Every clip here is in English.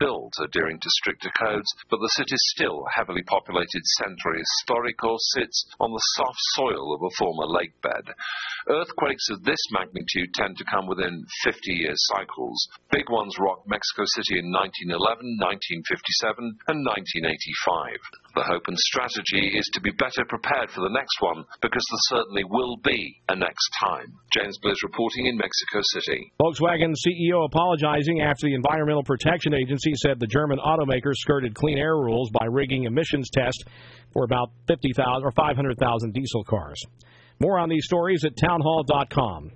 rebuilt, adhering to stricter codes, but the city's still heavily populated centre historico sits on the soft soil of a former lake bed. Earthquakes of this magnitude tend to come within 50-year cycles. Big ones rocked Mexico City in 1911, 1957, and 1985. The hope and strategy is to be better prepared for the next one, because there certainly will be a next time. James Bliss reporting in Mexico City. Volkswagen CEO apologizing after the Environmental Protection Agency said the German automaker skirted clean air rules by rigging emissions tests for about 50,000 or 500,000 diesel cars. More on these stories at townhall.com.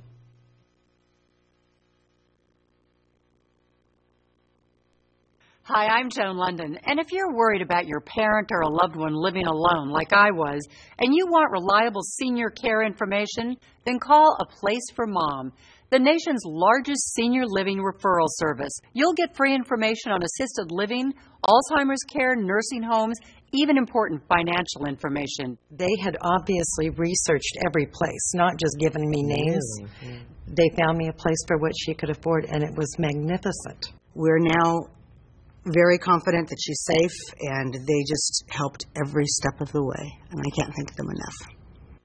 Hi, I'm Joan London, and if you're worried about your parent or a loved one living alone like I was, and you want reliable senior care information, then call A Place for Mom, the nation's largest senior living referral service. You'll get free information on assisted living, Alzheimer's care, nursing homes, even important financial information. They had obviously researched every place, not just given me names. They found me a place for what she could afford, and it was magnificent. We're now very confident that she's safe, and they just helped every step of the way, and I can't thank them enough.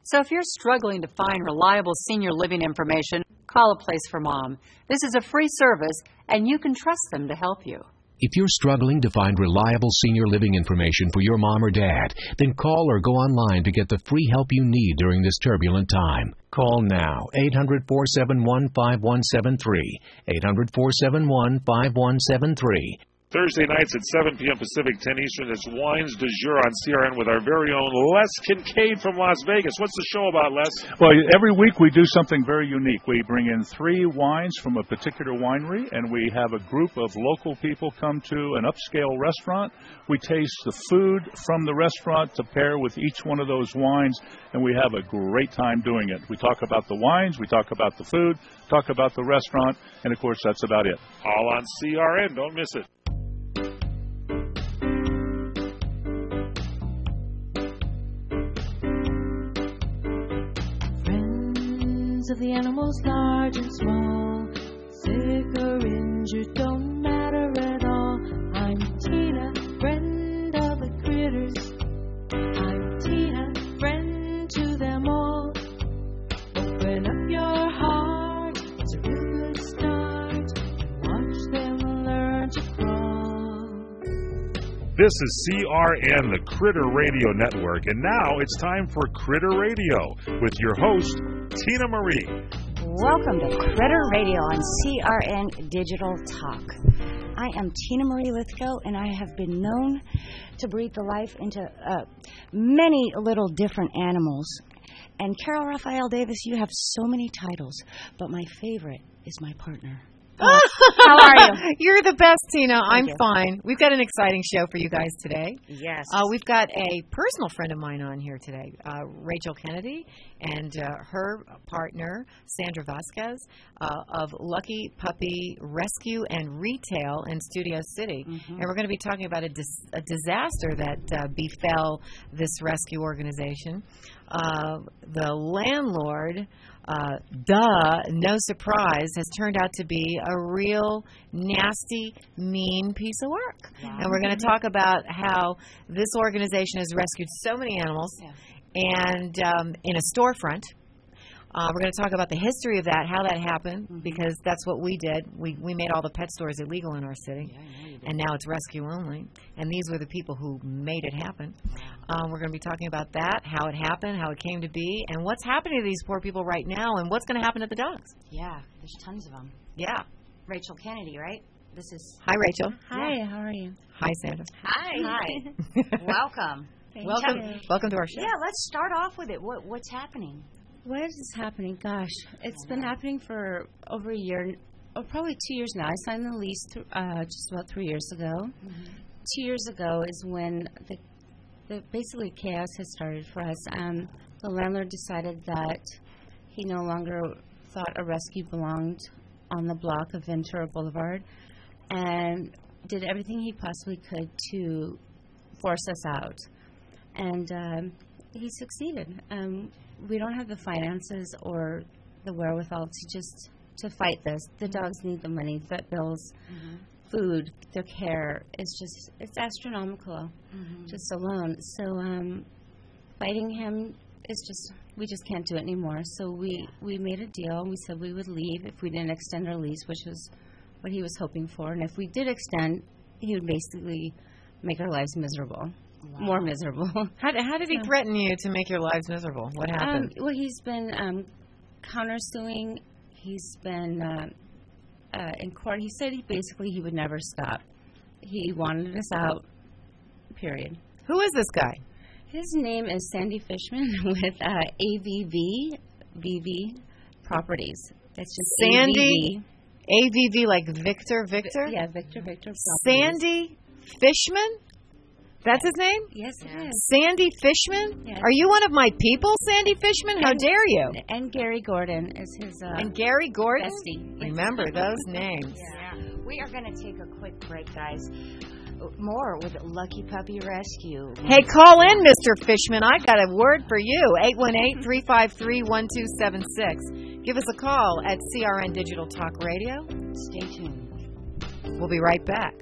So if you're struggling to find reliable senior living information, call A Place for Mom. This is a free service, and you can trust them to help you. If you're struggling to find reliable senior living information for your mom or dad, then call or go online to get the free help you need during this turbulent time. Call now, 800-471-5173, 800-471-5173. Thursday nights at 7 p.m. Pacific, 10 Eastern, it's Wines du Jour on CRN with our very own Les Kincaid from Las Vegas. What's the show about, Les? Well, every week we do something very unique. We bring in 3 wines from a particular winery, and we have a group of local people come to an upscale restaurant. We taste the food from the restaurant to pair with each one of those wines, and we have a great time doing it. We talk about the wines, we talk about the food, talk about the restaurant, and, of course, that's about it. All on CRN. Don't miss it. Of the animals large and small, sick or injured, don't matter at all. I'm Tina, friend of the critters. I'm Tina, friend to them all. Open up your heart, it's a real good start. Watch them learn to crawl. This is CRN, the Critter Radio Network, and now it's time for Critter Radio with your host, Tina Marie. Welcome to Critter Radio on CRN Digital Talk. I am Tina Marie Lithgow, and I have been known to breathe the life into many little different animals. And Carol Raphael Davis, you have so many titles, but my favorite is my partner. How are you? You're the best, Tina. I'm you. fine. We've got an exciting show for you guys today. Yes. We've got a personal friend of mine on here today, Rachel Kennedy, and her partner, Sandra Vasquez, of Lucky Puppy Rescue and Retail in Studio City. Mm-hmm. And we're going to be talking about a disaster that befell this rescue organization. The landlord... no surprise, has turned out to be a real nasty, mean piece of work. Wow. And we're going to talk about how this organization has rescued so many animals and in a storefront. We're going to talk about the history of that, how that happened, because that's what we did. We made all the pet stores illegal in our city, and now it's rescue only. And these were the people who made it happen. We're going to be talking about that, how it happened, how it came to be, and what's happening to these poor people right now, and what's going to happen to the dogs. Yeah, there's tons of them. Yeah. Rachel Kennedy, right? This is... Hi, Rachel. Hi, how are you? Hi, Sandra. Hi. Welcome. Welcome to our show. Yeah, let's start off with it. What's happening? What is happening? Gosh, it's been happening for over a year, or probably 2 years now. I signed the lease just about 3 years ago. Mm-hmm. 2 years ago is when the basically chaos has started for us. The landlord decided that he no longer thought a rescue belonged on the block of Ventura Boulevard, and did everything he possibly could to force us out. And he succeeded. We don't have the finances or the wherewithal to fight this. The dogs need the money, vet bills, food, their care is it's astronomical, just alone. So fighting him is we just can't do it anymore. So we made a deal. We said we would leave if we didn't extend our lease, which was what he was hoping for. And if we did extend, he would basically make our lives miserable, more miserable. How did he threaten you to make your lives miserable? What happened? Well, he's been countersuing. He's been in court. He said he would never stop. He wanted us out, period. Who is this guy? His name is Sandy Fishman with AVV Properties. That's just Sandy AVV, like Victor. Yeah, Victor Properties. Sandy Fishman? That's his name? Yes, it is. Sandy Fishman? Yes. Are you one of my people, Sandy Fishman? How dare you? And Gary Gordon is his and Gary Gordon? bestie. Remember those names. Yeah. We are going to take a quick break, guys. More with Lucky Puppy Rescue. Hey, call in, Mr. Fishman. I got a word for you. 818-353-1276. Give us a call at CRN Digital Talk Radio. Stay tuned. We'll be right back.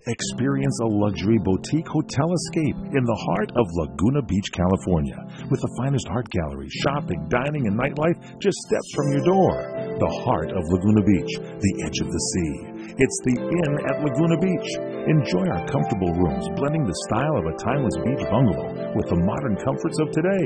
Experience a luxury boutique hotel escape in the heart of Laguna Beach, California. With the finest art gallery, shopping, dining, and nightlife just steps from your door. The heart of Laguna Beach, the edge of the sea. It's the Inn at Laguna Beach. Enjoy our comfortable rooms, blending the style of a timeless beach bungalow with the modern comforts of today.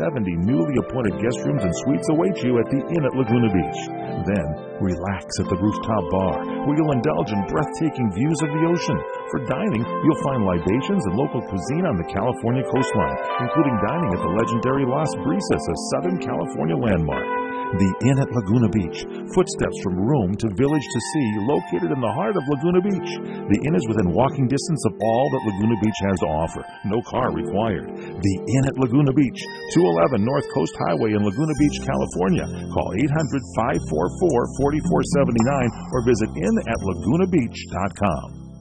70 newly appointed guest rooms and suites await you at the Inn at Laguna Beach. Then, relax at the rooftop bar, where you'll indulge in breathtaking views of the ocean. For dining, you'll find libations and local cuisine on the California coastline, including dining at the legendary Las Brisas, a Southern California landmark. The Inn at Laguna Beach, footsteps from room to village to sea, located in the heart of Laguna Beach. The Inn is within walking distance of all that Laguna Beach has to offer. No car required. The Inn at Laguna Beach, 211 North Coast Highway in Laguna Beach, California. Call 800-544-4479 or visit inatlagunabeach.com.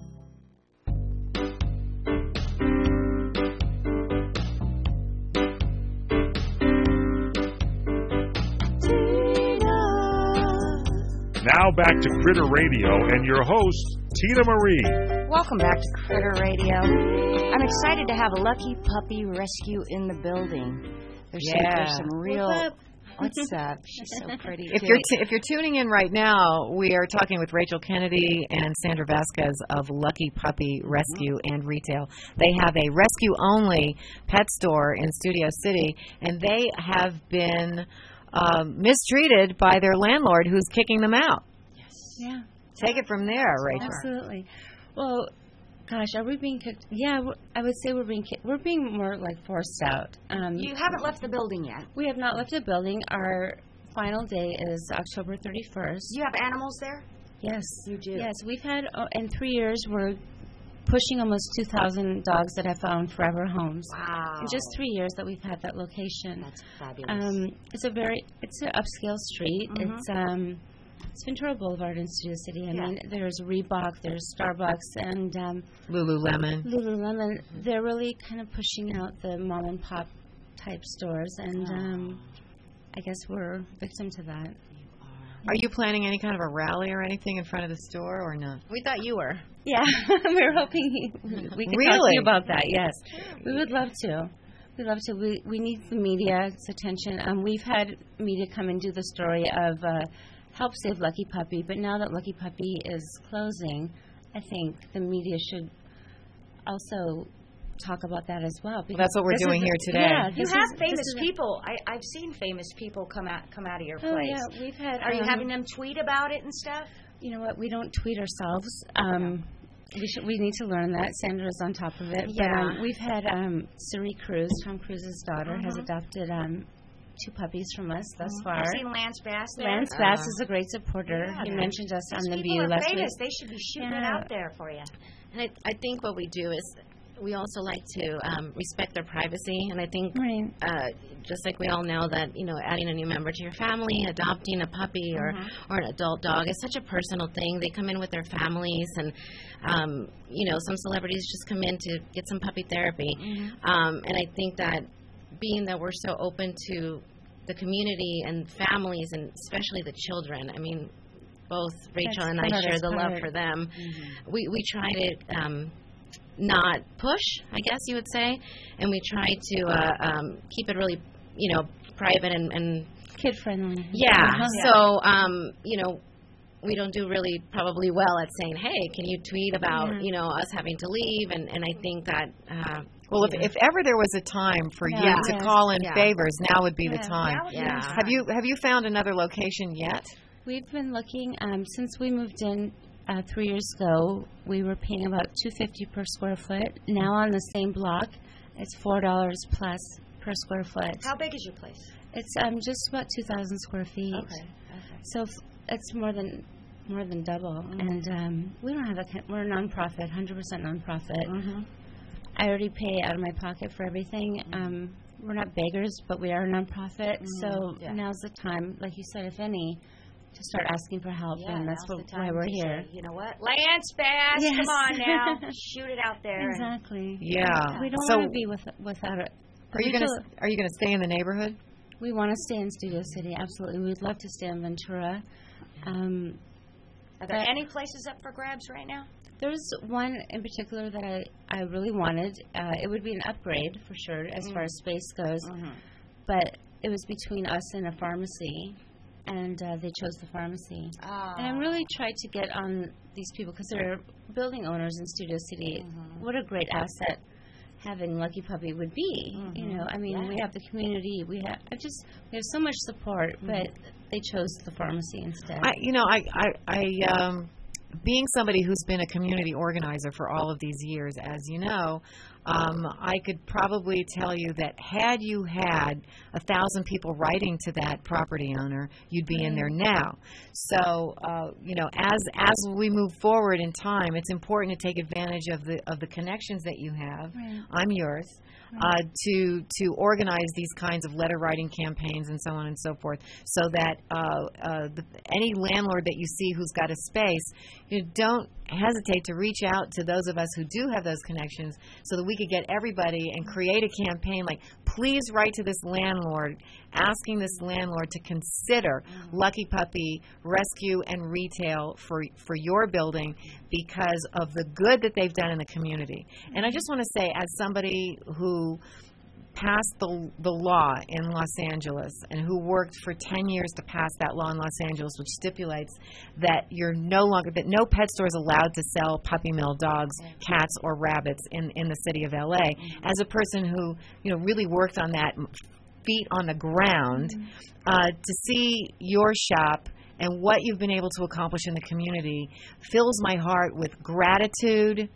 Now back to Critter Radio and your host, Tina Marie. Welcome back to Critter Radio. I'm excited to have a Lucky Puppy Rescue in the building. There's some real... What's up? She's so pretty. If you're tuning in right now, we are talking with Rachel Kennedy and Sandra Vasquez of Lucky Puppy Rescue and Retail. They have a rescue-only pet store in Studio City, and they have been mistreated by their landlord who's kicking them out. Yes. Yeah. Take it from there, Rachel. Absolutely. Well, gosh, are we being kicked? Yeah, I would say we're being kicked. We're being more like forced out. You haven't left the building yet. We have not left the building. Our final day is October 31st. You have animals there? Yes. You do? Yes, we've had, in 3 years, we're pushing almost 2,000 dogs that have found forever homes. Wow. In just 3 years that we've had that location. That's fabulous. It's an upscale street. Mm-hmm. It's Ventura Boulevard in Studio City. I mean, there's Reebok, there's Starbucks, and Lululemon. They're really kind of pushing out the mom and pop type stores, and I guess we're victim to that. Are you planning any kind of a rally or anything in front of the store or not? We thought you were. Yeah, we were hoping we could talk to you about that. Yes, we would love to. We'd love to. We need the media's attention. We've had media come and do the story of help save Lucky Puppy, but now that Lucky Puppy is closing, I think the media should also talk about that as well. Well, that's what we're doing here today. Yeah, you have famous people. I've seen famous people come out of your place. Yeah, we've had. Are you having them tweet about it and stuff? You know what? We don't tweet ourselves. We need to learn that. Sandra's on top of it. Yeah. But we've had Cerie Cruz, Tom Cruise's daughter, has adopted 2 puppies from us thus far. I've seen Lance Bass there. Lance Bass is a great supporter. He mentioned us on The View last week. They should be shooting it out there for you. And I think what we do is we also like to respect their privacy. And I think just like we all know that, adding a new member to your family, adopting a puppy or an adult dog is such a personal thing. They come in with their families and, some celebrities just come in to get some puppy therapy. And I think that being that we're so open to the community and families and especially the children, I mean, both Rachel and I share the love for them. We try to not push, I guess you would say, and we try to keep it really, private and kid friendly. Yeah. So, we don't do really probably well at saying, hey, can you tweet about, us having to leave? And I think that. Well, if ever there was a time for you to call in favors, now would be the time. Have you found another location yet? We've been looking since we moved in 3 years ago. We were paying about $2.50 per square foot. Now on the same block, it's $4 plus per square foot. How big is your place? It's just about 2,000 square feet. Okay. So it's more than double. And we don't have we're a nonprofit, 100% nonprofit. I already pay out of my pocket for everything. We're not beggars, but we are a nonprofit. So now's the time, like you said, if any, to start asking for help, and that's why we're here. Say, you know what? Lance Bass, come on now. Shoot it out there. Exactly. Yeah. We don't want to be without it. Are you going to stay in the neighborhood? We want to stay in Studio City, absolutely. We'd love to stay in Ventura. Are there any places up for grabs right now? There's one in particular that I really wanted. It would be an upgrade for sure as far as space goes. But it was between us and a pharmacy, and they chose the pharmacy. And I really tried to get on these people because they're building owners in Studio City. What a great asset having Lucky Puppy would be. I mean, we have the community. We have so much support, but they chose the pharmacy instead. Being somebody who's been a community organizer for all of these years, as you know, I could probably tell you that had you had 1,000 people writing to that property owner, you'd be in there now. So, as we move forward in time, it's important to take advantage of the connections that you have. I'm yours. To organize these kinds of letter writing campaigns and so on and so forth, so that any landlord that you see who's got a space, don't hesitate to reach out to those of us who do have those connections, so that we could get everybody and create a campaign like, please write to this landlord, asking this landlord to consider Lucky Puppy rescue and retail for your building because of the good that they've done in the community. And I just want to say, as somebody who passed the law in Los Angeles and who worked for 10 years to pass that law in Los Angeles, which stipulates that no pet store is allowed to sell puppy mill dogs, cats, or rabbits in the city of LA. As a person who really worked on that, feet on the ground, to see your shop and what you've been able to accomplish in the community fills my heart with gratitude,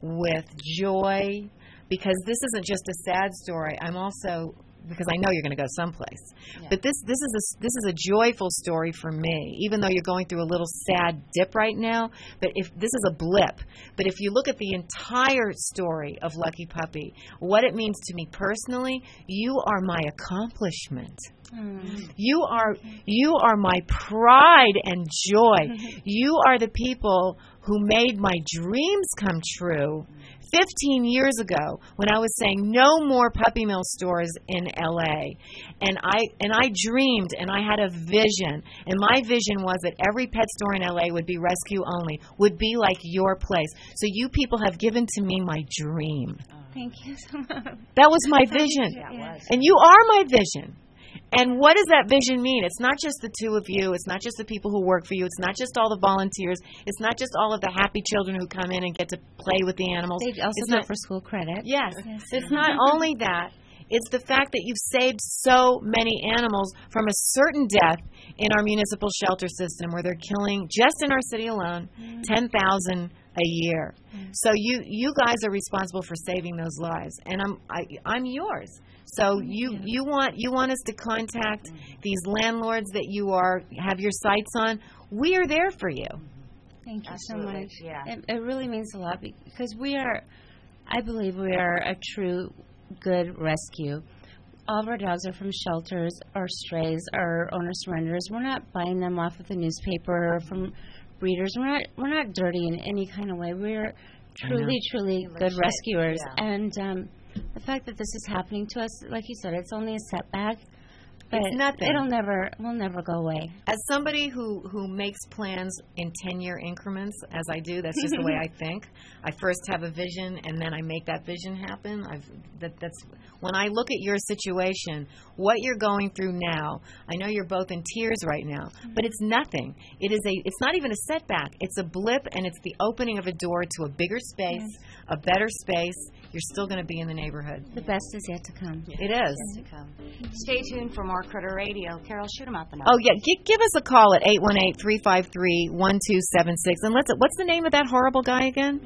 with joy, because this isn't just a sad story. I'm also, because I know you're going to go someplace, but this is a joyful story for me, even though you're going through a little sad dip right now. But if this is a blip, but if you look at the entire story of Lucky Puppy, what it means to me personally, you are my accomplishment. You are my pride and joy. You are the people who made my dreams come true 15 years ago when I was saying no more puppy mill stores in LA. And I dreamed, and I had a vision, and my vision was that every pet store in LA would be rescue only, would be like your place. So you people have given to me my dream. Thank you so much. That was my vision. And you are my vision. And what does that vision mean? It's not just the two of you. It's not just the people who work for you. It's not just all the volunteers. It's not just all of the happy children who come in and get to play with the animals. They also do it for school credit. Yes. It's not only that. It's the fact that you've saved so many animals from a certain death in our municipal shelter system, where they're killing, just in our city alone, 10,000 a year. So you guys are responsible for saving those lives, and I'm yours. So you want us to contact these landlords that you have your sights on. We are there for you. Thank you Absolutely. so much. Yeah. It really means a lot because I believe we are a true good rescue. All of our dogs are from shelters or strays or owner surrenders. We're not buying them off of the newspaper or from breeders. We're not dirty in any kind of way. We're truly good rescuers. Yeah. And the fact that this is happening to us, like you said, it's only a setback. But It's nothing. Will never go away. As somebody who makes plans in 10-year increments, as I do, that's just the way I think. I first have a vision, and then I make that vision happen. That's when I look at your situation, what you're going through now. I know you're both in tears right now, but it's nothing. It's not even a setback. It's a blip, and it's the opening of a door to a bigger space, a better space. You're still going to be in the neighborhood. The best is yet to come. It is. Yet to come. Stay tuned for more Critter Radio. Carol, shoot them out the number. Oh, yeah. Give us a call at 818-353-1276. And what's the name of that horrible guy again?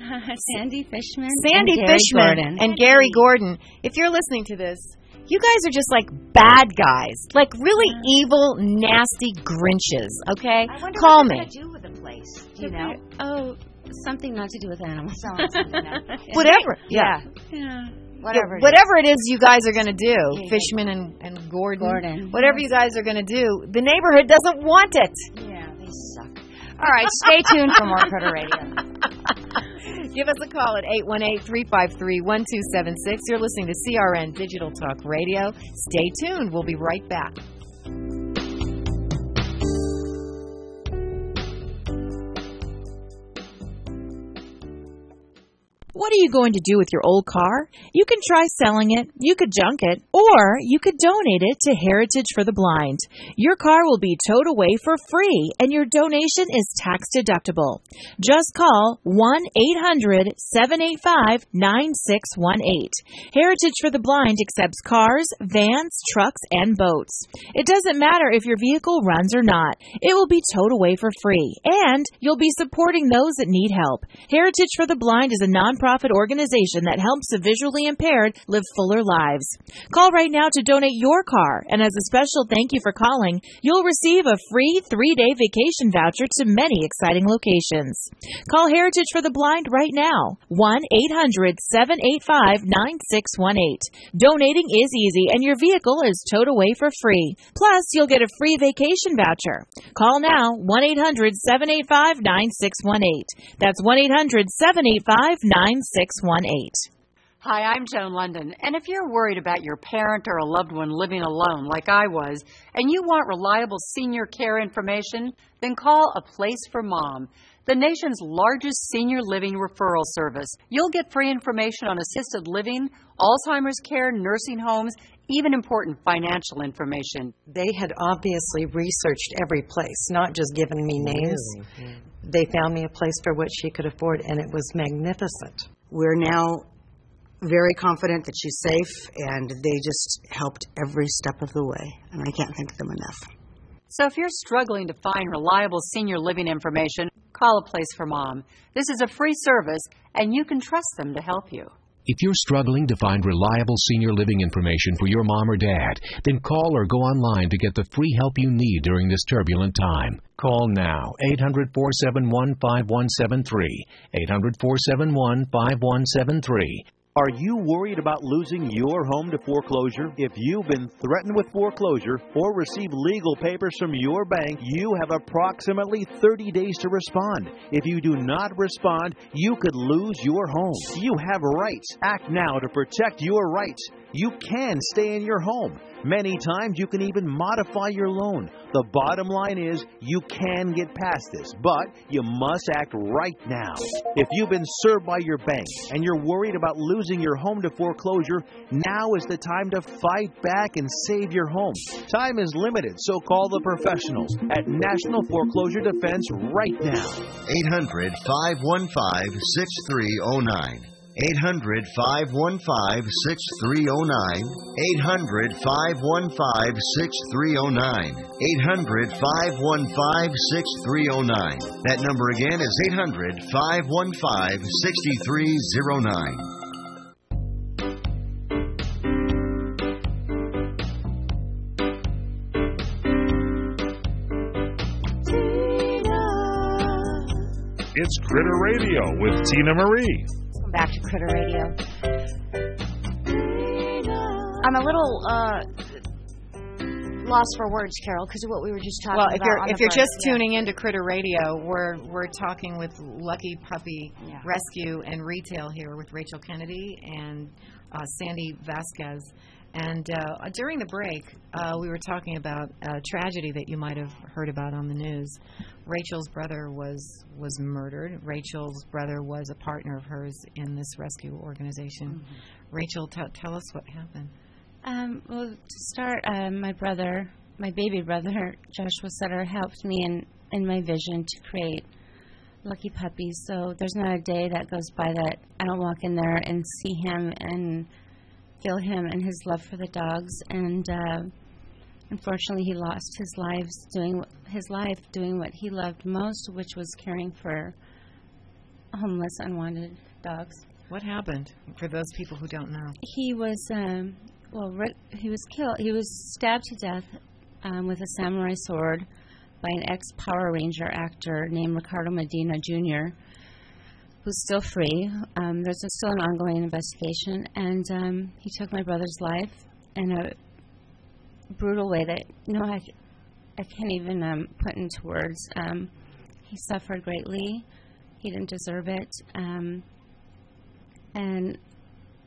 Sandy Fishman. Sandy and Gary Fishman Gordon. and Gary Gordon. If you're listening to this, you guys are just like bad guys. Like really evil, nasty Grinches, okay? I wonder Call what me. they're going to do with the place. Do you know? Oh, something not to do with animals. Whatever. Yeah. Whatever it is you guys are going to do, Fishman and Gordon, whatever you guys are going to do, the neighborhood doesn't want it. Yeah, they suck. All right, stay tuned for more Critter Radio. Give us a call at 818-353-1276. You're listening to CRN Digital Talk Radio. Stay tuned. We'll be right back. What are you going to do with your old car? You can try selling it, you could junk it, or you could donate it to Heritage for the Blind. Your car will be towed away for free, and your donation is tax deductible. Just call 1-800-785-9618. Heritage for the Blind accepts cars, vans, trucks, and boats. It doesn't matter if your vehicle runs or not. It will be towed away for free, and you'll be supporting those that need help. Heritage for the Blind is a nonprofit organization that helps the visually impaired live fuller lives. Call right now to donate your car, and as a special thank you for calling, you'll receive a free 3-day vacation voucher to many exciting locations. Call Heritage for the Blind right now, 1-800-785-9618. Donating is easy, and your vehicle is towed away for free. Plus, you'll get a free vacation voucher. Call now, 1-800-785-9618. That's 1-800-785-9618. Hi, I'm Joan London, and if you're worried about your parent or a loved one living alone like I was, and you want reliable senior care information, then call A Place for Mom, the nation's largest senior living referral service. You'll get free information on assisted living, Alzheimer's care, nursing homes, even important financial information. They had obviously researched every place, not just given me names. Really? They found me a place for what she could afford, and it was magnificent. We're now very confident that she's safe, and they just helped every step of the way, and I can't thank them enough. So if you're struggling to find reliable senior living information, call A Place for Mom. This is a free service, and you can trust them to help you. If you're struggling to find reliable senior living information for your mom or dad, then call or go online to get the free help you need during this turbulent time. Call now, 800-471-5173, 800-471-5173. Are you worried about losing your home to foreclosure? If you've been threatened with foreclosure or received legal papers from your bank, you have approximately 30 days to respond. If you do not respond, you could lose your home. You have rights. Act now to protect your rights. You can stay in your home. Many times you can even modify your loan. The bottom line is you can get past this, but you must act right now. If you've been served by your bank and you're worried about losing your home to foreclosure, now is the time to fight back and save your home. Time is limited, so call the professionals at National Foreclosure Defense right now. 800-515-6309. 800-515-6309. 800-515-6309. 800-515-6309. That number again is 800-515-6309. It's Critter Radio with Tina Marie. Welcome back to Critter Radio. I'm a little lost for words, Carol, because of what we were just talking about. Well, if you're just tuning into Critter Radio, we're talking with Lucky Puppy Rescue and Retail here with Rachel Kennedy and Sandy Vasquez. And during the break, we were talking about a tragedy that you might have heard about on the news. Rachel's brother was murdered. Rachel's brother was a partner of hers in this rescue organization. Mm-hmm. Rachel, tell us what happened. Well, to start, my baby brother, Joshua Sutter, helped me in my vision to create Lucky Puppies. So there's not a day that goes by that I don't walk in there and see him and feel him and his love for the dogs. And unfortunately, he lost his life doing what he loved most, which was caring for homeless, unwanted dogs. What happened, for those people who don't know? He was he was killed. He was stabbed to death with a samurai sword by an ex-Power Ranger actor named Ricardo Medina Jr., who's still free. There's still an ongoing investigation, and he took my brother's life in a brutal way that I can't even put into words. He suffered greatly. He didn't deserve it, and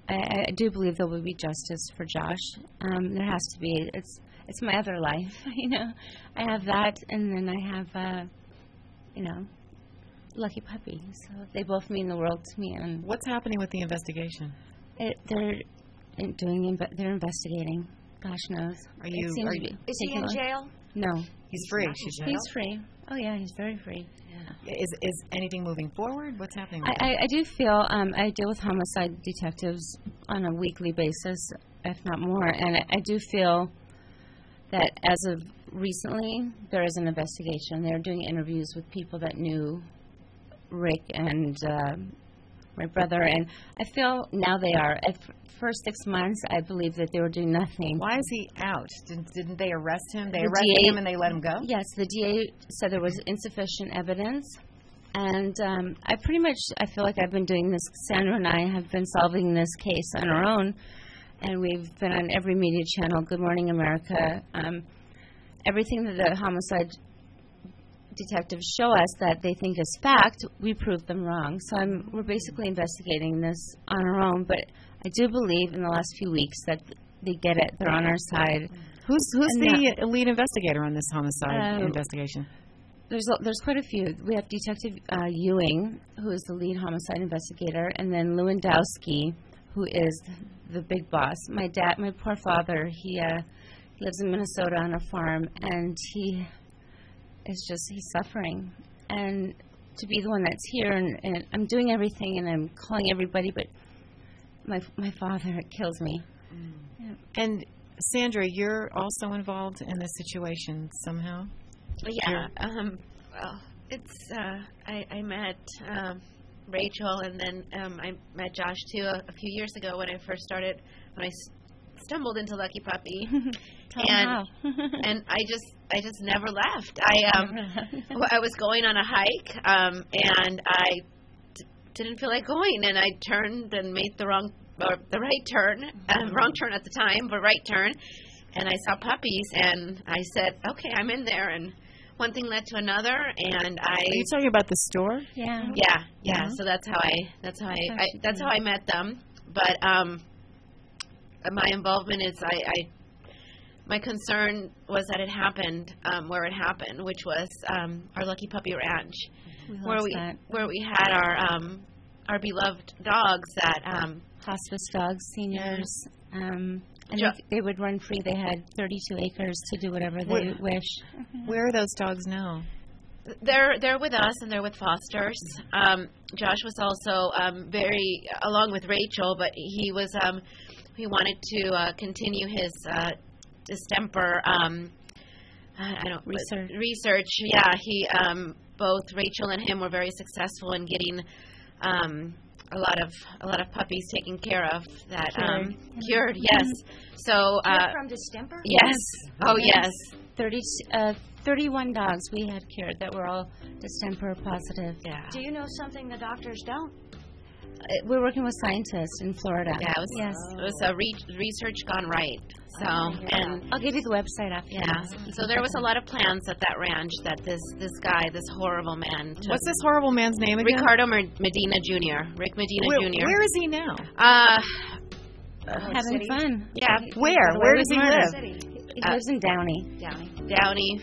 I do believe there will be justice for Josh. There has to be. It's my other life, I have that, and then I have, Lucky Puppy. So they both mean the world to me. And what's happening with the investigation? They're investigating. Gosh knows. Is he in jail? No, he's free. He's free. Oh yeah, he's very free. Yeah. Is anything moving forward? What's happening? I do feel I deal with homicide detectives on a weekly basis, if not more, and I do feel that as of recently there is an investigation. They're doing interviews with people that knew Rick and my brother, and I feel now they are. At first 6 months, I believe that they were doing nothing. Why is he out? Didn't they arrest him? They arrested him and they let him go? Yes, the DA said there was insufficient evidence, and I feel like I've been doing this. Sandra and I have been solving this case on our own, and we've been on every media channel, Good Morning America, everything that the homicide detectives show us that they think is fact, we prove them wrong. So we're basically investigating this on our own, but I do believe in the last few weeks that they get it. They're on our side. Who's the lead investigator on this homicide investigation? There's quite a few. We have Detective Ewing, who is the lead homicide investigator, and then Lewandowski, who is the big boss. My poor father, he lives in Minnesota on a farm, and he's suffering. And to be the one that's here, and I'm doing everything, and I'm calling everybody, but my father, it kills me. Mm. Yeah. And Sandra, you're also involved in this situation somehow? Yeah. I met Rachel, and then I met Josh too a few years ago when I stumbled into Lucky Puppy, and I just never left. I was going on a hike, and I didn't feel like going, and I turned and made the right turn, wrong turn at the time, but right turn, and I saw puppies, and I said, okay, I'm in there, and one thing led to another, and Are you talking about the store? Yeah. Yeah. So that's how I met them. But my involvement is my concern was that it happened where it happened, which was our Lucky Puppy Ranch, where we had our beloved dogs that hospice dogs, seniors. And they would run free. They had 32 acres to do whatever they wish. Where are those dogs now? They're with us, and they're with fosters. Josh was also along with Rachel, but he wanted to continue his distemper research. Yeah, he both Rachel and him were very successful in getting a lot of puppies taken care of that cured. Yes. So from distemper? Yes. Oh yes. 31 dogs we had cured that were all distemper positive. Yeah. Do you know something the doctors don't? We're working with scientists in Florida. Yeah, it was a research gone right. So, and I'll give you the website after. Yeah. So there was a lot of plans at that ranch that this guy, this horrible man. What's this horrible man's name again? Ricardo Medina Jr. Rick Medina Jr. Where is he now? Having fun. Yeah. Where does he live? He lives in Downey. Downey.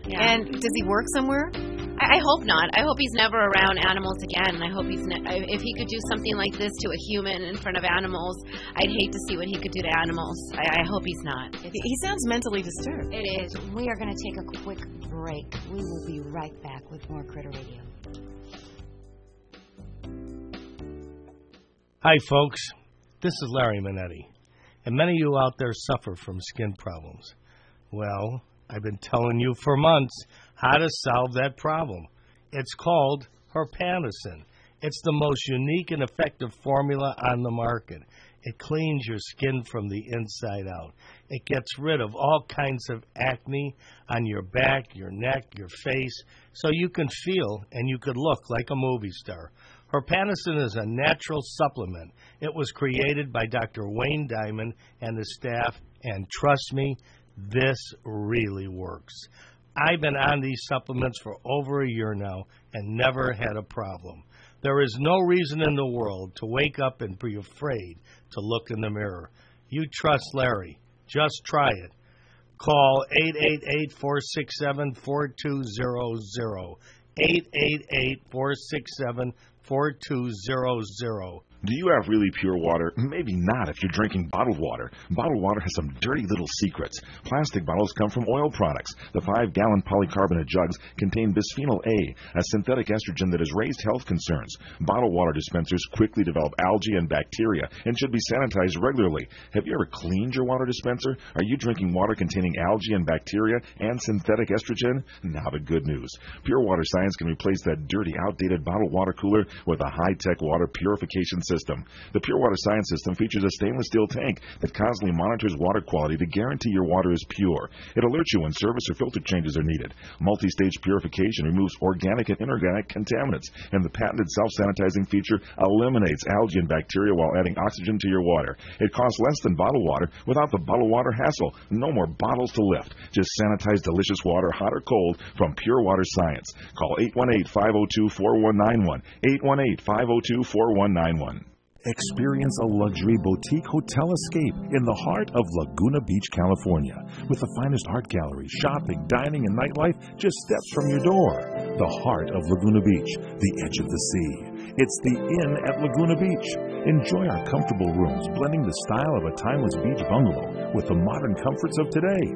Yeah. And does he work somewhere? I hope not. I hope he's never around animals again. I hope if he could do something like this to a human in front of animals, I'd hate to see what he could do to animals. I hope he's not. He sounds mentally disturbed. It is. We are going to take a quick break. We will be right back with more Critter Radio. Hi, folks. This is Larry Minetti. And many of you out there suffer from skin problems. Well, I've been telling you for months how to solve that problem. It's called Herpanicin. It's the most unique and effective formula on the market. It cleans your skin from the inside out. It gets rid of all kinds of acne on your back, your neck, your face, so you can feel and you could look like a movie star. Herpanicin is a natural supplement. It was created by Dr. Wayne Diamond and his staff, and trust me, this really works. I've been on these supplements for over a year now and never had a problem. There is no reason in the world to wake up and be afraid to look in the mirror. You trust Larry. Just try it. Call 888-467-4200. 888-467-4200. Do you have really pure water? Maybe not if you're drinking bottled water. Bottled water has some dirty little secrets. Plastic bottles come from oil products. The 5-gallon polycarbonate jugs contain bisphenol A, a synthetic estrogen that has raised health concerns. Bottled water dispensers quickly develop algae and bacteria and should be sanitized regularly. Have you ever cleaned your water dispenser? Are you drinking water containing algae and bacteria and synthetic estrogen? Now the good news. Pure Water Science can replace that dirty, outdated bottled water cooler with a high-tech water purification system. The Pure Water Science System features a stainless steel tank that constantly monitors water quality to guarantee your water is pure. It alerts you when service or filter changes are needed. Multi-stage purification removes organic and inorganic contaminants, and the patented self-sanitizing feature eliminates algae and bacteria while adding oxygen to your water. It costs less than bottled water without the bottled water hassle. No more bottles to lift. Just sanitize delicious water, hot or cold, from Pure Water Science. Call 818-502-4191. 818-502-4191. Experience a luxury boutique hotel escape in the heart of Laguna Beach, California, with the finest art gallery, shopping, dining, and nightlife just steps from your door. The heart of Laguna Beach, the edge of the sea. It's the Inn at Laguna Beach. Enjoy our comfortable rooms, blending the style of a timeless beach bungalow with the modern comforts of today.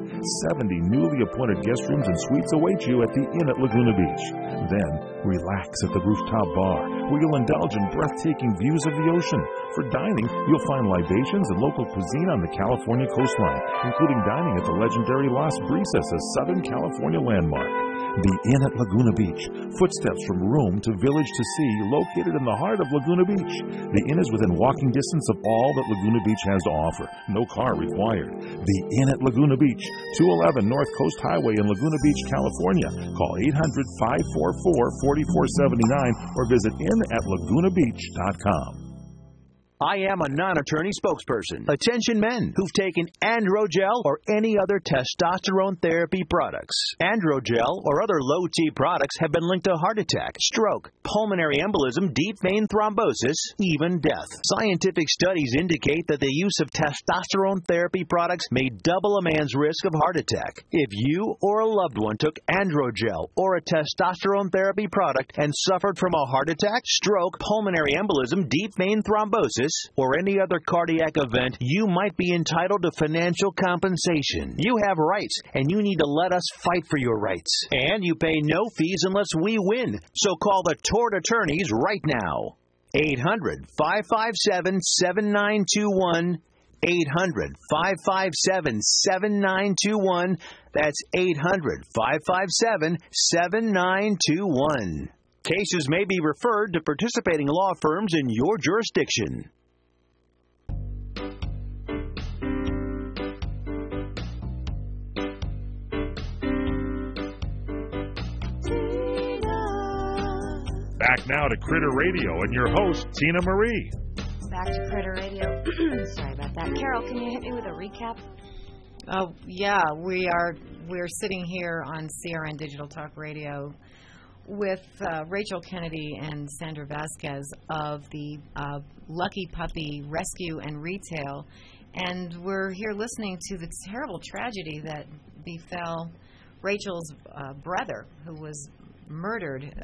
70 newly appointed guest rooms and suites await you at the Inn at Laguna Beach. Then, relax at the rooftop bar, where you'll indulge in breathtaking views of the ocean. For dining, you'll find libations and local cuisine on the California coastline, including dining at the legendary Las Brisas, a Southern California landmark. The Inn at Laguna Beach, footsteps from room to village to sea, located in the heart of Laguna Beach. The Inn is within walking distance of all that Laguna Beach has to offer. No car required. The Inn at Laguna Beach, 211 North Coast Highway in Laguna Beach, California. Call 800-544-4479 or visit inatlagunabeach.com. I am a non-attorney spokesperson. Attention men who've taken Androgel or any other testosterone therapy products. Androgel or other low-T products have been linked to heart attack, stroke, pulmonary embolism, deep vein thrombosis, even death. Scientific studies indicate that the use of testosterone therapy products may double a man's risk of heart attack. If you or a loved one took Androgel or a testosterone therapy product and suffered from a heart attack, stroke, pulmonary embolism, deep vein thrombosis, or any other cardiac event, you might be entitled to financial compensation. You have rights, and you need to let us fight for your rights. And you pay no fees unless we win. So call the Tort Attorneys right now. 800-557-7921. 800-557-7921. That's 800-557-7921. Cases may be referred to participating law firms in your jurisdiction. Back now to Critter Radio and your host, Tina Marie. Back to Critter Radio. Sorry about that. Carol, can you hit me with a recap? Oh, yeah, we're sitting here on CRN Digital Talk Radio with Rachel Kennedy and Sandra Vasquez of the Lucky Puppy Rescue and Retail. And we're here listening to the terrible tragedy that befell Rachel's brother, who was murdered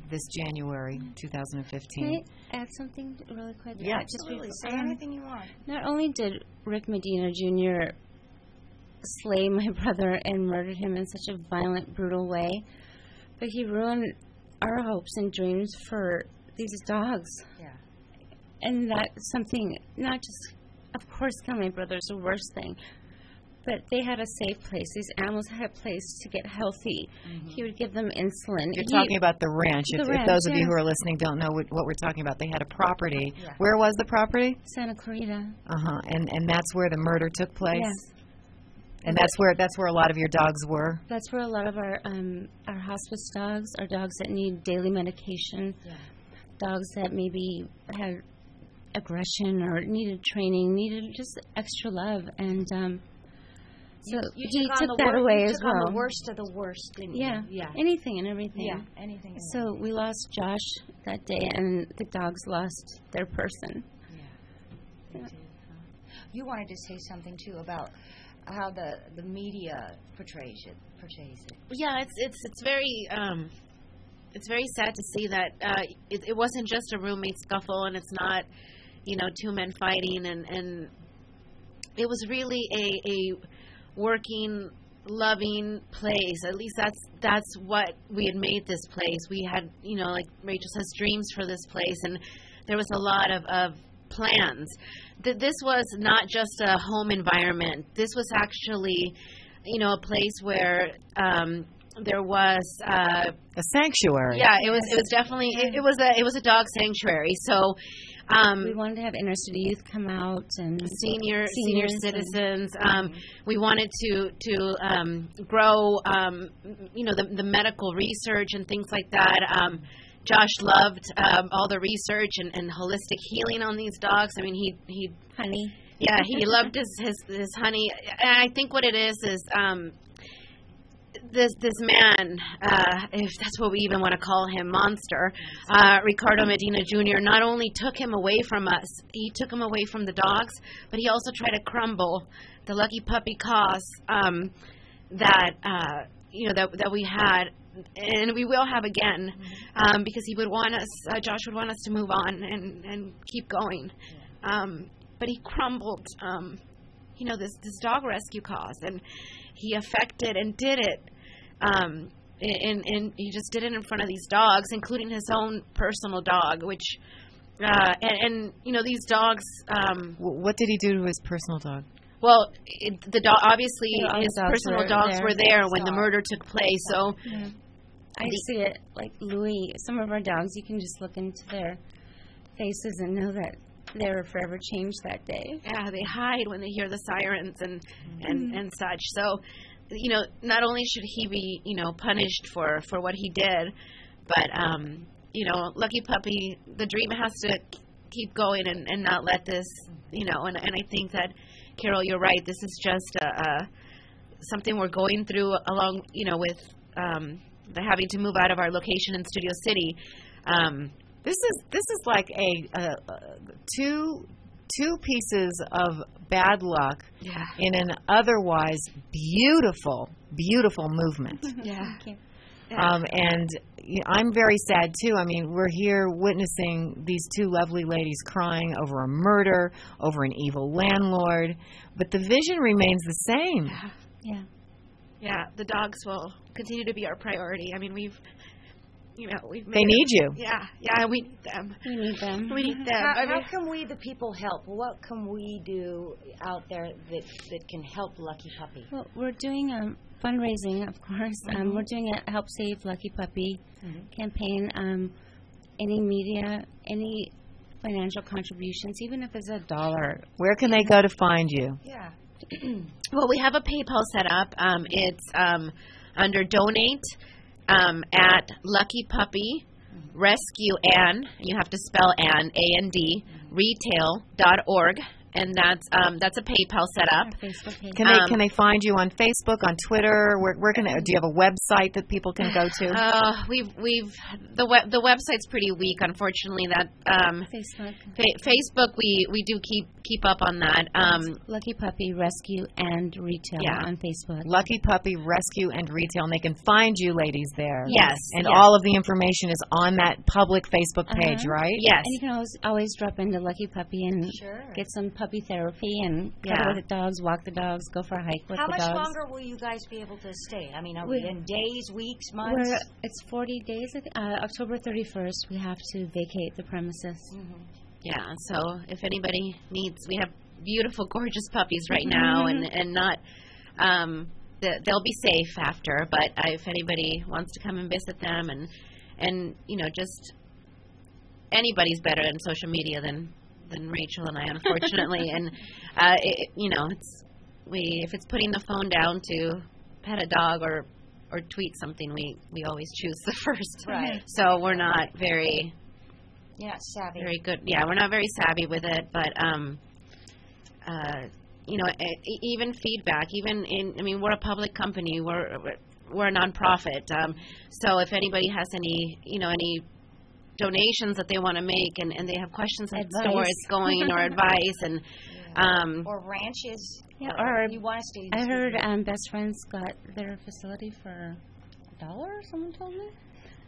this January 2015. Can I add something really quick? Yeah, absolutely. Say anything you want. Not only did Rick Medina Jr. slay my brother and murdered him in such a violent, brutal way, but he ruined our hopes and dreams for these dogs. Yeah. And that's something, not just, of course, killing my brother's the worst thing, but they had a safe place. These animals had a place to get healthy. Mm-hmm. He would give them insulin. You're talking about the ranch. If those of you who are listening don't know what we're talking about, they had a property. Yeah. Where was the property? Santa Clarita. Uh-huh. And that's where the murder took place? Yes. And that's where a lot of your dogs were? That's where a lot of our hospice dogs, our dogs that need daily medication, dogs that maybe had aggression or needed training, needed just extra love. And so he took that away as well. On the worst of the worst, didn't you? Yeah, anything and everything. Yeah, anything. And so we lost Josh that day, and the dogs lost their person. Yeah. You wanted to say something too about how the media portrays it. Yeah, it's very sad to see that it wasn't just a roommate scuffle, and it's not, two men fighting, and it was really a working, loving place. At least that's what we had made this place. We had, like Rachel says, dreams for this place, and there was a lot of plans. This was not just a home environment. This was actually, a place where there was a sanctuary. Yeah, it was definitely it was a dog sanctuary. So we wanted to have inner city youth come out and senior citizens. We wanted to grow the medical research and things like that. Josh loved all the research and holistic healing on these dogs. I mean, he honey. Yeah, he loved his honey. And I think what it is this man, if that's what we even want to call him, monster, Ricardo Medina Jr., not only took him away from us, he took him away from the dogs, but he also tried to crumble the Lucky Puppy cause that we had, and we will have again, because he would want us, Josh would want us to move on and keep going. But he crumbled, this dog rescue cause, and he affected and did it. And he just did it in front of these dogs, including his own personal dog, which, these dogs. What did he do to his personal dog? Well, the dog, obviously, his personal dogs were there when the murder took place. So I see it like Louis. Some of our dogs, you can just look into their faces and know that they were forever changed that day. Yeah, they hide when they hear the sirens and such. So, not only should he be, punished for what he did, but, Lucky Puppy, the dream has to keep going and not let this, and I think that, Carol, you're right. This is just something we're going through along, with the having to move out of our location in Studio City. This is like two pieces of bad luck in an otherwise beautiful movement. Yeah. And I'm very sad too. I mean, we're here witnessing these two lovely ladies crying over a murder, over an evil landlord, but the vision remains the same. Yeah, the dogs will continue to be our priority. I mean, we've they need you. Yeah, we need them. We need them. How can we, the people, help? What can we do out there that can help Lucky Puppy? Well, we're doing fundraising, of course. We're doing a Help Save Lucky Puppy campaign. Any media, any financial contributions, even if it's $1. Where can they go to find you? Yeah. Well, we have a PayPal set up. It's under Donate at Lucky Puppy Rescue Ann, you have to spell Ann, A-N-D, retail.org. And that's a PayPal setup. Can they find you on Facebook, on Twitter? Where can they, do you have a website that people can go to? The website's pretty weak, unfortunately. That Facebook we do keep up on that. Lucky Puppy Rescue and Retail on Facebook. Lucky Puppy Rescue and Retail, and they can find you ladies there. Yes, and all of the information is on that public Facebook page, right? Yes, and you can always drop into Lucky Puppy and get some puppy therapy and cuddle with the dogs, walk the dogs, go for a hike with the dogs. How much longer will you guys be able to stay? I mean, are we in days, weeks, months? It's 40 days. October 31st, we have to vacate the premises. Yeah, so if anybody needs, we have beautiful, gorgeous puppies right now, and not, they'll be safe after. But if anybody wants to come and visit them, and just anybody's better in social media than Rachel and I, unfortunately. And if it's putting the phone down to pet a dog or tweet something, we always choose the first. Right. So we're not very savvy. Very good. Yeah, we're not very savvy with it, but even feedback, we're a public company. We're a nonprofit. So if anybody has any donations that they want to make, and they have questions as to where it's going, or advice, and or ranches. Yeah, or you want us to. I heard Best Friends got their facility for $1. Someone told me.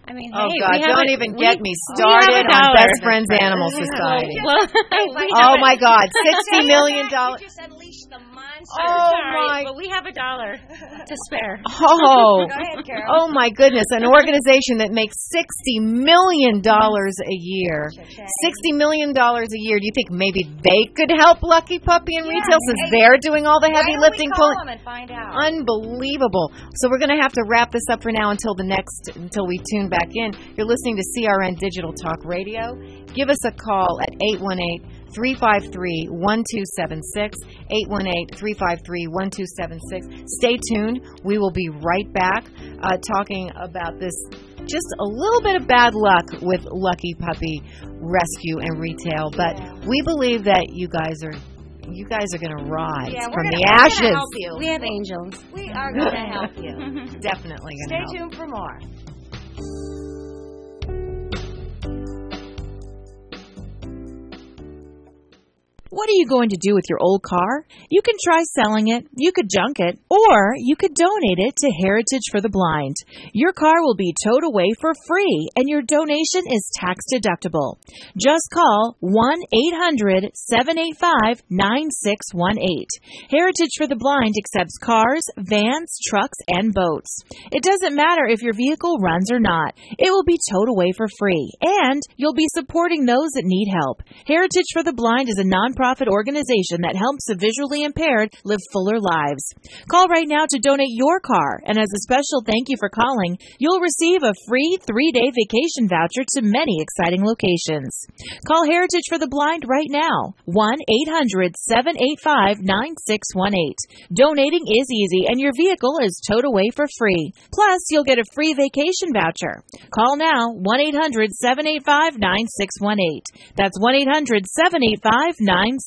I mean, oh, hey, God, don't even get me started on Best Friends Animal Society. Oh, my God, $60 million. You just unleashed the monster. Oh, sorry, but we have $1 to spare. Oh, go ahead, Carol. Oh, my goodness, an organization that makes $60 million a year. $60 million a year. Do you think maybe they could help Lucky Puppy and Retail since they're doing all the heavy lifting? Call them and find out. Unbelievable. So we're going to have to wrap this up for now until we tune back in. You're listening to CRN Digital Talk Radio. Give us a call at 818-353-1276, 818-353-1276. Stay tuned. We will be right back talking about this, just a little bit of bad luck with Lucky Puppy Rescue and Retail, but we believe that you guys are going to rise from the ashes. Help you. We have angels. We are going to help you. Definitely going to help. Stay tuned for more. What are you going to do with your old car? You can try selling it, you could junk it, or you could donate it to Heritage for the Blind. Your car will be towed away for free, and your donation is tax deductible. Just call 1-800-785-9618. Heritage for the Blind accepts cars, vans, trucks, and boats. It doesn't matter if your vehicle runs or not. It will be towed away for free, and you'll be supporting those that need help. Heritage for the Blind is a nonprofit organization that helps the visually impaired live fuller lives. Call right now to donate your car, and as a special thank you for calling, you'll receive a free 3-day vacation voucher to many exciting locations. Call Heritage for the Blind right now, 1-800-785-9618. Donating is easy, and your vehicle is towed away for free. Plus, you'll get a free vacation voucher. Call now, 1-800-785-9618. That's 1-800-785-9618.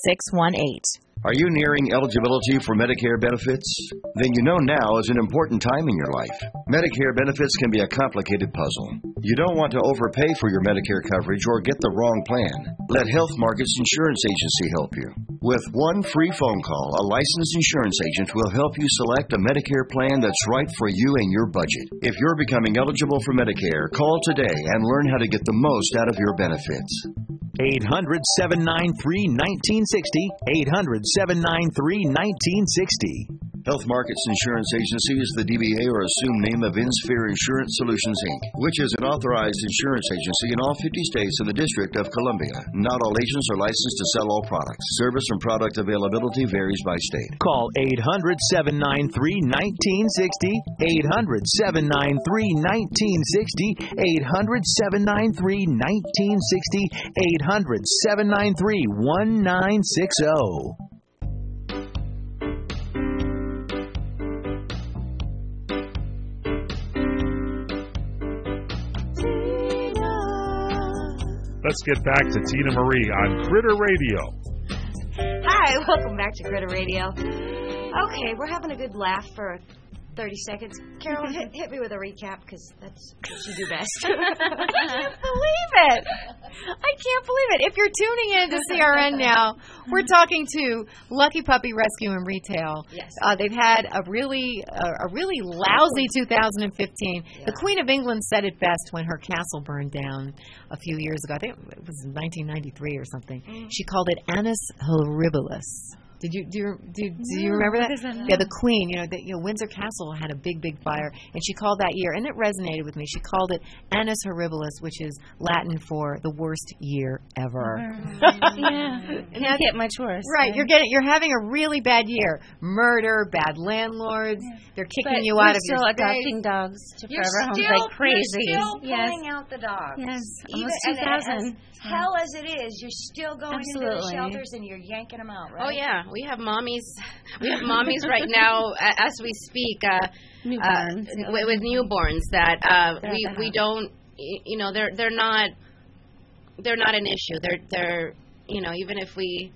Are you nearing eligibility for Medicare benefits? Then you know now is an important time in your life. Medicare benefits can be a complicated puzzle. You don't want to overpay for your Medicare coverage or get the wrong plan. Let Health Markets Insurance Agency help you. With one free phone call, a licensed insurance agent will help you select a Medicare plan that's right for you and your budget. If you're becoming eligible for Medicare, call today and learn how to get the most out of your benefits. 800-793-1960, 800-793-1960. Health Markets Insurance Agency is the DBA or assumed name of InSphere Insurance Solutions, Inc., which is an authorized insurance agency in all 50 states and the District of Columbia. Not all agents are licensed to sell all products. Service and product availability varies by state. Call 800-793-1960, 800-793-1960, 800-793-1960, 800-793-1960. Let's get back to Tina Marie on Critter Radio. Hi, welcome back to Critter Radio. Okay, we're having a good laugh for 30 seconds. Carol, hit me with a recap, because that's what you do best. I can't believe it. I can't believe it. If you're tuning in to CRN now, we're talking to Lucky Puppy Rescue and Retail. Yes. They've had a really lousy 2015. Yeah. The Queen of England said it best when her castle burned down a few years ago. I think it was 1993 or something. Mm. She called it Annus Horribilis. Do you remember that? Yeah, the Queen. Windsor Castle had a big fire, and she called that year, and it resonated with me. She called it Annus Horribilis, which is Latin for the worst year ever. Yeah, it can't get much worse. Right, you're having a really bad year. Murder, bad landlords. They're kicking you out of your space. Still adopting dogs to forever homes like crazy. You're still pulling out the dogs. Yes, Even almost 2,000. As hell as it is, you're still going into the shelters and you're yanking them out, right? Oh yeah, we have mommies. We have mommies right now as we speak. Newborns. With newborns that we don't. They're not an issue. They're even if we.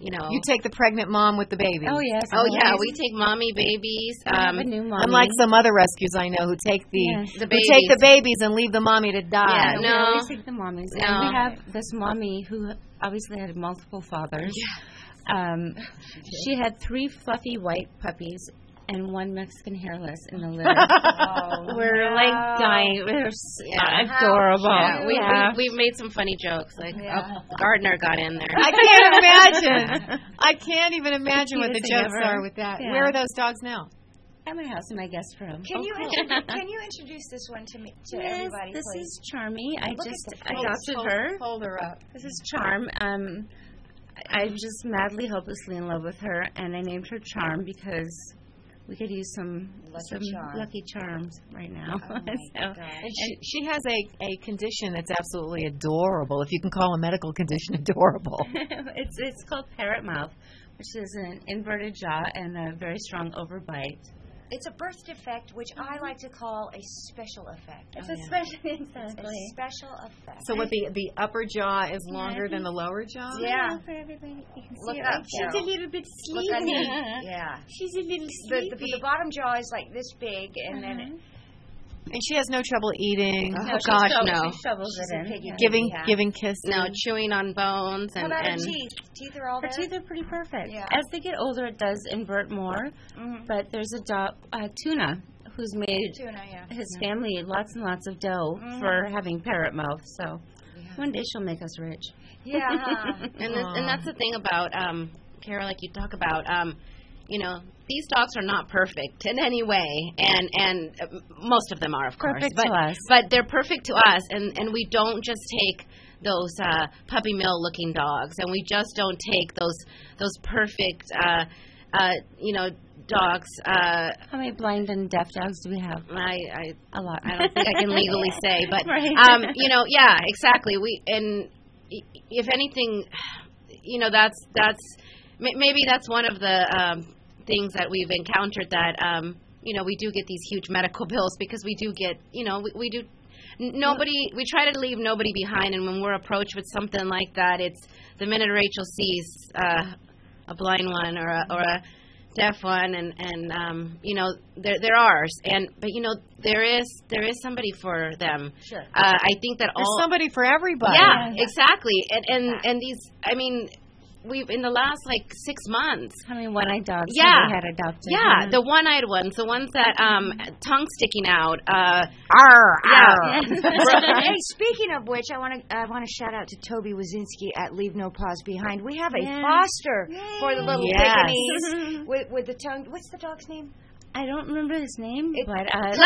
You take the pregnant mom with the baby. Oh, yes. Oh, yeah. We take mommy babies. A new mommy. Unlike some other rescues I know who take the babies and leave the mommy to die. Yeah, we always take the mommies. No. And we have this mommy who obviously had multiple fathers. Yeah. She had 3 fluffy white puppies and 1 Mexican hairless in the litter. We're like dying. We're adorable. Yeah, we've made some funny jokes. Like the gardener got in there. I can't imagine. I can't even imagine what the jokes are with that. Yeah. Where are those dogs now? At my house in my guest room. Can you introduce this one to me, to everybody, this please? Is Charmy. I just adopted her. Hold her up. This is Charm. I'm just madly, hopelessly in love with her, and I named her Charm because we could use some lucky charms right now. Oh and she has a condition that's absolutely adorable, if you can call a medical condition adorable. It's called parrot mouth, which is an inverted jaw and a very strong overbite. It's a birth defect, which I like to call a special effect. It's a special effect. So what, the upper jaw is longer than the lower jaw? Yeah. For everybody, you can see Look it up, right there. Carol. She's a little bit Look sleepy. yeah. She's a little sleepy. The bottom jaw is like this big, and then it... And she has no trouble eating. Oh gosh, no. She shovels it in. Giving kisses. No, chewing on bones and. How about her teeth? Teeth are all her there? teeth are pretty perfect. Yeah. As they get older, it does invert more. But there's a dog, Tuna, who's made his family lots and lots of dough for having parrot mouth. So one day she'll make us rich. Yeah. And that's the thing about Carol, like you talk about. These dogs are not perfect in any way, and most of them are, of course. Perfect to us. But they're perfect to us, and we don't just take those puppy mill looking dogs, and we just don't take those perfect, dogs. How many blind and deaf dogs do we have? A lot. I don't think I can legally say, but right. Yeah, exactly. And if anything, that's maybe that's one of the things that we've encountered that we do get these huge medical bills because we do get we do. We try to leave nobody behind, and when we're approached with something like that, it's the minute Rachel sees a blind one or a deaf one, and they're ours, but there is somebody for them. Sure. I think that there's somebody for everybody. Yeah, exactly, and these we've in the last 6 months. How many one-eyed dogs have we had adopted? Yeah, the one-eyed ones, the ones that tongue sticking out. Hey, speaking of which, I want to shout out to Toby Wazinski at Leave No Paws Behind. We have a foster for the little Pekingese with the tongue. What's the dog's name? I don't remember his name, but Lucky. His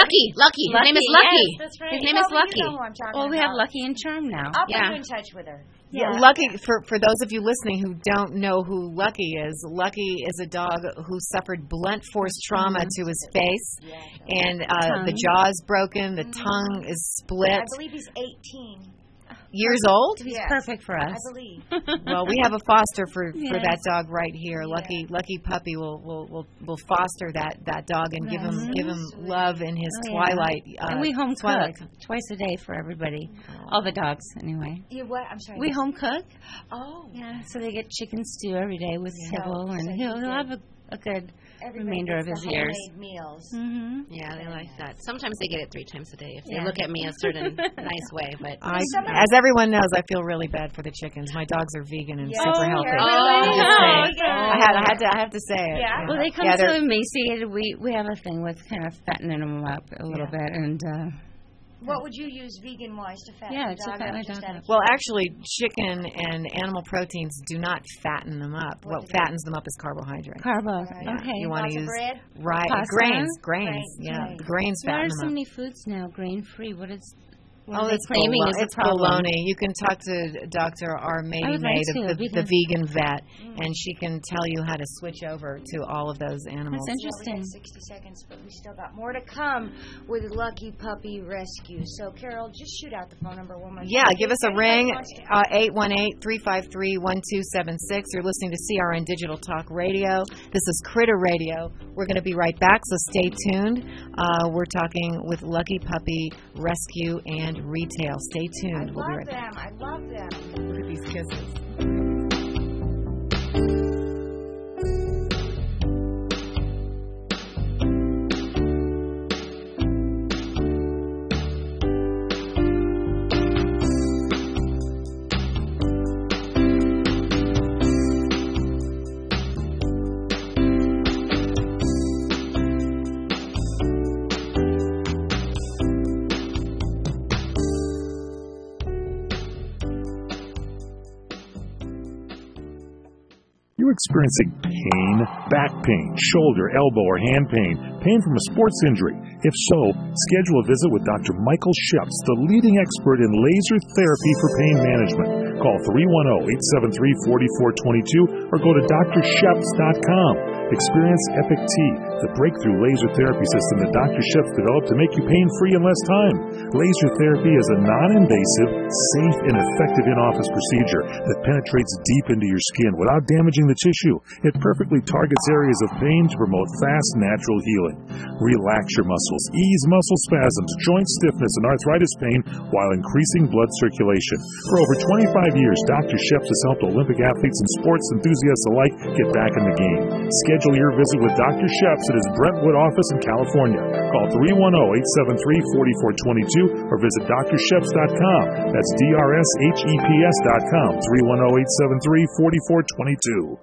name is Lucky. Yes, that's right. His name is Lucky. You know who I'm talking well, we have about. Lucky and Charm now. I'll put you in touch with her. Yeah, Lucky, for those of you listening who don't know who Lucky is a dog who suffered blunt force trauma to his face, and the jaw is broken, the tongue is split. I believe he's 18. years old? He's perfect for us. I believe. Well, we have a foster for that Yes. dog right here. Yeah. Lucky Puppy will foster that dog and give him love in his Oh, yeah. twilight. And we home twilight. cook twice a day for everybody. All the dogs, anyway. You what? I'm sorry. We home cook. Oh. Yeah, so they get chicken stew every day with kibble, So and he'll have a good remainder of gets his the years. homemade meals. Mm-hmm. Yeah, they like that. Sometimes they get it 3 times a day if Yeah. they look at me a certain nice way. But As everyone knows, I feel really bad for the chickens. My dogs are vegan and super healthy. really? I'm just Oh, saying. yeah. I have to say it. Yeah. Well, they come Yeah, so they're- emaciated. We have a thing with kind of fattening them up a little bit, and What would you use vegan-wise to fatten Yeah, the to dog fatten up? a Just dog out of Well, actually, chicken and animal proteins do not fatten them up. What fattens them up is carbohydrate. carbo. Yeah. Okay. You want Lots to of use bread? right Pasta? grains. Yeah, Right. the grains Why are fatten so them up. many foods now grain free? What are Oh, they it's claiming is it's a problem? baloney. You can talk to Dr. I R. Mady would like Maid, to, the because- vegan vet, and she can tell you how to switch over to all of those animals. That's Yeah, we interesting. got 60 seconds, but we still got more to come with Lucky Puppy Rescue. So, Carol, just shoot out the phone number one more time. Yeah, give us a ring, Anybody wants to- 818-353-1276. You're listening to CRN Digital Talk Radio. This is Critter Radio. We're going to be right back, so stay tuned. We're talking with Lucky Puppy Rescue and Retail. Stay tuned. We'll be right back. I love them. Look at these kisses. You experiencing pain, back pain, shoulder, elbow, or hand pain, pain from a sports injury? If so, schedule a visit with Dr. Michael Sheps, the leading expert in laser therapy for pain management. Call 310-873-4422 or go to drsheps.com. Experience Epic T, the breakthrough laser therapy system that Dr. Sheps developed to make you pain-free in less time. Laser therapy is a non-invasive, safe, and effective in-office procedure that penetrates deep into your skin without damaging the tissue. It perfectly targets areas of pain to promote fast, natural healing. Relax your muscles, ease muscle spasms, joint stiffness, and arthritis pain while increasing blood circulation. For over 25 years, Dr. Sheps has helped Olympic athletes and sports enthusiasts alike get back in the game. Schedule your visit with Dr. Sheps at his Brentwood office in California. Call 310-873-4422 or visit drsheps.com. That's DRSHEPS.com. 310-873-4422.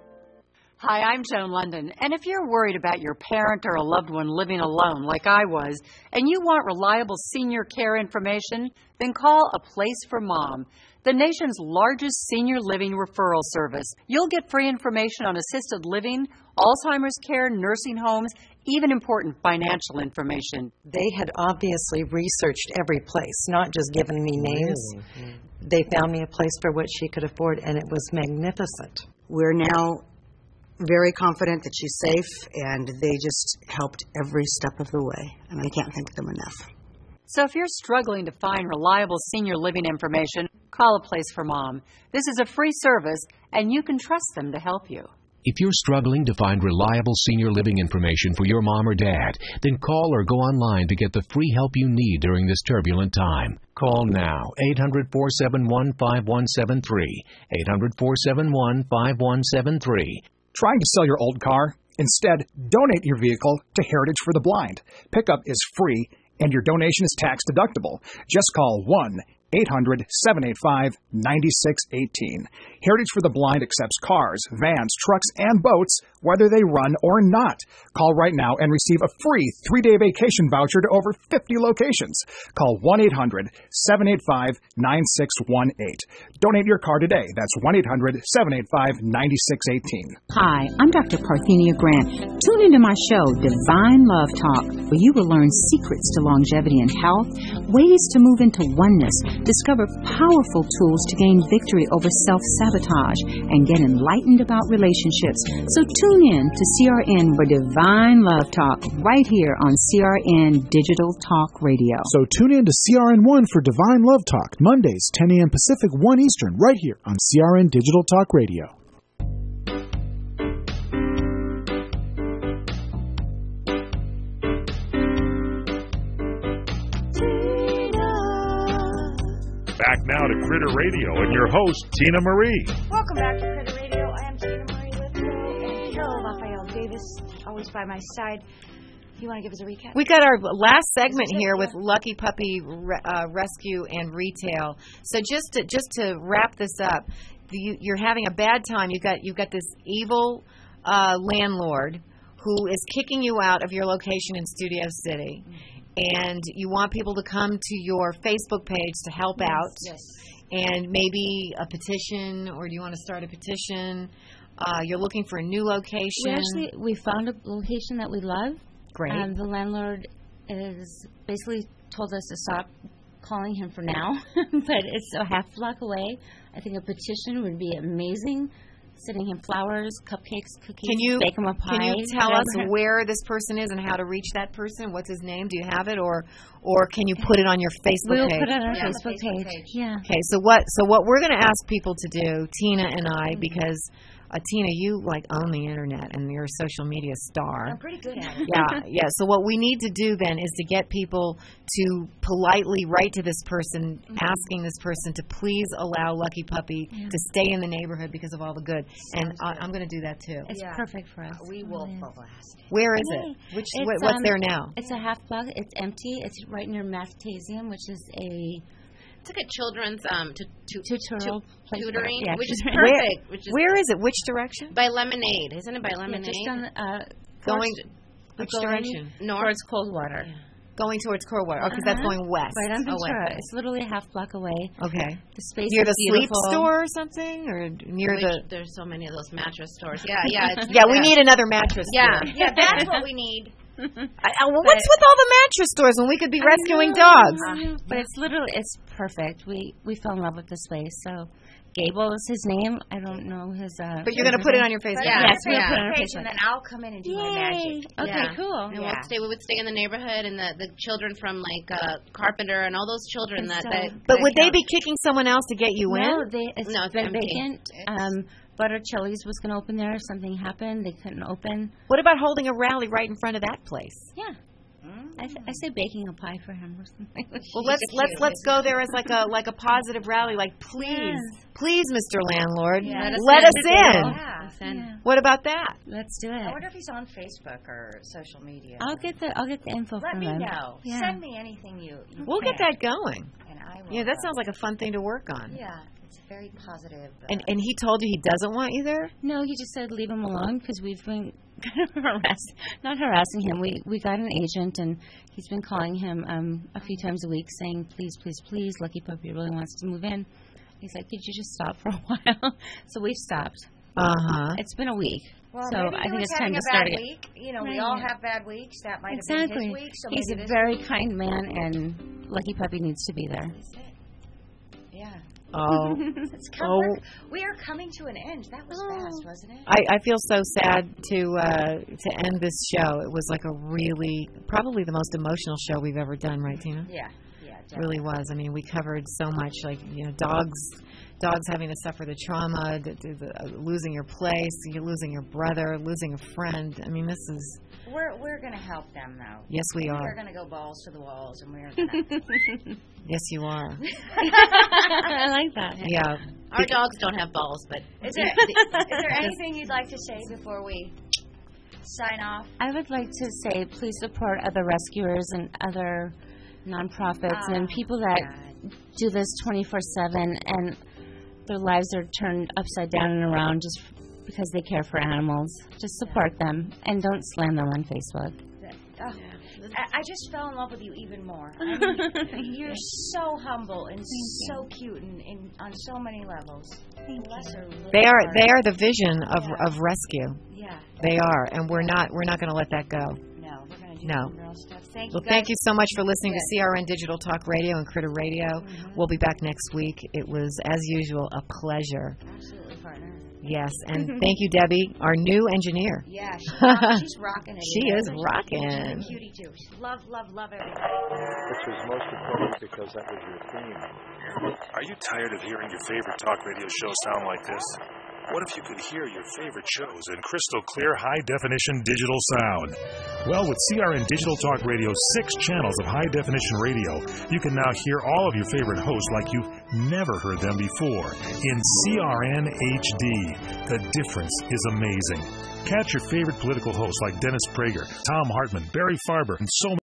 Hi, I'm Joan London, and if you're worried about your parent or a loved one living alone like I was, and you want reliable senior care information, then call A Place for Mom, the nation's largest senior living referral service. You'll get free information on assisted living, Alzheimer's care, nursing homes, even important financial information. They had obviously researched every place, not just given me names. They found me a place for what she could afford, and it was magnificent. We're now very confident that she's safe, and they just helped every step of the way, and I can't thank them enough. So if you're struggling to find reliable senior living information, call A Place for Mom. This is a free service, and you can trust them to help you. If you're struggling to find reliable senior living information for your mom or dad, then call or go online to get the free help you need during this turbulent time. Call now, 800-471-5173, 800-471-5173. Trying to sell your old car? Instead, donate your vehicle to Heritage for the Blind. Pickup is free, and your donation is tax deductible. Just call 1-800-785-9618. Heritage for the Blind accepts cars, vans, trucks, and boats, whether they run or not. Call right now and receive a free 3-day vacation voucher to over 50 locations. Call 1-800-785-9618. Donate your car today. That's 1-800-785-9618. Hi, I'm Dr. Parthenia Grant. Tune into my show, Divine Love Talk, where you will learn secrets to longevity and health, ways to move into oneness, discover powerful tools to gain victory over self-sabotage, sabotage and get enlightened about relationships. So tune in to CRN for Divine Love Talk right here on CRN Digital Talk Radio. So tune in to CRN1 for Divine Love Talk, Mondays, 10 a.m. Pacific, 1 Eastern, right here on CRN Digital Talk Radio. Back now to Critter Radio and your host, Tina Marie. Welcome back to Critter Radio. I am Tina Marie Lithgow and Carol Raphael Davis, always by my side. You want to give us a recap? We got our last segment here with Lucky Puppy Rescue and Retail. So just to wrap this up, you're having a bad time. You've got this evil landlord who is kicking you out of your location in Studio City. And you want people to come to your Facebook page to help out. Yes. And maybe a petition, or do you want to start a petition? You're looking for a new location. We found a location that we love. Great. The landlord is basically told us to stop calling him for now, but it's a half block away. I think a petition would be amazing. Sending him flowers, cupcakes, cookies, bake him a pie. Can you tell us where this person is and how to reach that person? What's his name? Do you have it, or can you put it on your Facebook page? We'll put it on our Facebook page. Yeah. Okay. So what we're going to ask people to do, Tina and I, because Tina, you own the internet and you're a social media star. I'm pretty good at it. Yeah. So what we need to do then is to get people to politely write to this person, asking this person to please allow Lucky Puppy to stay in the neighborhood because of all the good. And I'm going to do that too. It's perfect for us. We will blast it. Where is it? What's there now? It's a half block. It's empty. It's right near Mathnasium, which is It's like a children's tutoring, yeah, which is perfect. Where is it? Which direction? By Lemonade. Isn't it by Lemonade? Yeah, just on, which direction? North. Towards Coldwater. Yeah. Going towards Coldwater. Because that's going west. Right on Ventura. It's literally a half block away. Okay. The space near is the sleep beautiful. Store or something? Or near There's so many of those mattress stores. Yeah. Yeah, we need another mattress store. Yeah, that's what we need. What's with all the mattress stores when we could be rescuing dogs? But it's perfect. We fell in love with the space. So Gable is his name. I don't know his. But you're going to put it on your Facebook. Yes, we'll put it on our page, Facebook. and then I'll come in and do my magic. Okay, cool. And we would stay in the neighborhood, and the children from Carpenter and all those children But would they be kicking someone else to get you in? No, it's been empty. vacant. Butter Chili's was going to open there. Something happened. They couldn't open. What about holding a rally right in front of that place? Yeah. I say baking a pie for him or something. Well, let's go there as like a positive rally. Like, please, Mr. Landlord, let us in. Yeah. What about that? Let's do it. I wonder if he's on Facebook or social media. I'll get the info Let from me him. know. Yeah. Send me anything you We'll can. get that going. And I will. Yeah, that sounds like a fun thing to work on. Yeah, it's very positive. And he told you he doesn't want you there? No, he just said leave him alone because we've been not harassing him. We got an agent and he's been calling him a few times a week saying, please, please, please, Lucky Puppy really wants to move in. He's like, could you just stop for a while? So we've stopped. Uh-huh. It's been a week. Well, so maybe I think it's having time to a start bad again. week. You know, we all have bad weeks. That might have been his week. So He's maybe a this very week. kind man, and Lucky Puppy needs to be there. Yeah. Oh. We are coming to an end. That was fast, wasn't it? I feel so sad to end this show. It was like probably the most emotional show we've ever done, right, Tina? Yeah. It really was. I mean, we covered so much, dogs having to suffer the trauma, losing your place, you're losing your brother, losing a friend. I mean, this is... We're going to help them, though. Yes, we are. We're going to go balls to the walls, and we're going to... Yes, you are. I like that. Yeah. Our dogs don't have balls, but... Is there anything you'd like to say before we sign off? I would like to say please support other rescuers and other nonprofits and people that do this 24/7 and their lives are turned upside down and around just because they care for animals. Just support them and don't slam them on Facebook. I just fell in love with you even more. I mean, you're so humble and so cute and on so many levels. They are the vision of rescue. Yeah. They are, and we're not going to let that go. No, we're going to No. Thank you, Well, thank you so much for listening to CRN Digital Talk Radio and Critter Radio. We'll be back next week. It was, as usual, a pleasure. Absolutely, partner. Yes, and thank you, Debbie, our new engineer. Yeah, she's rocking it. She is rocking. She's a cutie, too. Love everybody. Which was most important because that was your theme. Are you tired of hearing your favorite talk radio show sound like this? What if you could hear your favorite shows in crystal clear, high-definition digital sound? Well, with CRN Digital Talk Radio's 6 channels of high-definition radio, you can now hear all of your favorite hosts like you've never heard them before in CRN HD. The difference is amazing. Catch your favorite political hosts like Dennis Prager, Tom Hartman, Barry Farber, and so many